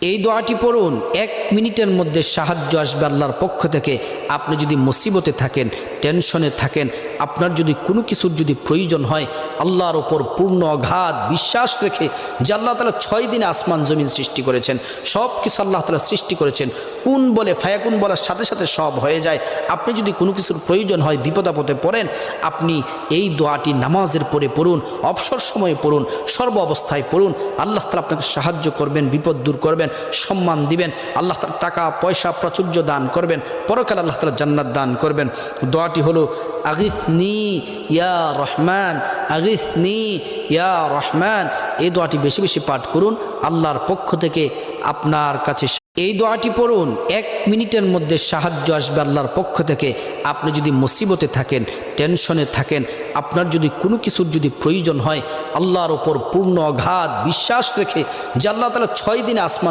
এই দোয়াটি পড়ুন, 1 মিনিটের মধ্যে সাহায্য আসবে আল্লাহর পক্ষ থেকে। আপনি যদি মুসিবতে থাকেন, টেনশনে থাকেন, আপনার যদি কোনো কিছুর যদি প্রয়োজন হয়, আল্লাহর ওপর পূর্ণ অগাধ বিশ্বাস রেখে যে আল্লাহ তাআলা 6 দিনে আসমান জমিন সৃষ্টি করেছেন, সব কিছু আল্লাহ তাআলা সৃষ্টি করেছেন, কোন বলে ফায়াকুন বলার সাথে সাথে সব হয়ে যায়। আপনি যদি কোনো কিছুর প্রয়োজন হয়, বিপদ আপদে পড়েন, আপনি এই দোয়াটি নামাজের পরে পড়ুন, অবসর সময়ে পড়ুন, সর্ব অবস্থায় পড়ুন। আল্লাহ তাআলা আপনাকে সাহায্য করবেন, বিপদ দূর করবেন, সম্মান দিবেন। আল্লাহ তাআলা টাকা পয়সা প্রাচুর্য দান করবেন, পরকালে আল্লাহ তাআলা জান্নাত দান করবেন। দোয়াটি হলো আগিসনি ইয়া রহমান, আগিসনি ইয়া রহমান। এই দোয়াটি বেশি বেশি পাঠ করুন, আল্লাহর পক্ষ থেকে আপনার কাছে এই দোয়াটি পড়ুন, 1 মিনিটের মধ্যে সাহায্য আসবে আল্লাহর পক্ষ থেকে। আপনি যদি মুসিবতে থাকেন, টেনশনে থাকেন, আপনার যদি কোনো কিছুর যদি প্রয়োজন হয়, আল্লাহর ওপর পূর্ণ অগাধ বিশ্বাস রেখে যে আল্লাহ তাআলা 6 দিনে আসমান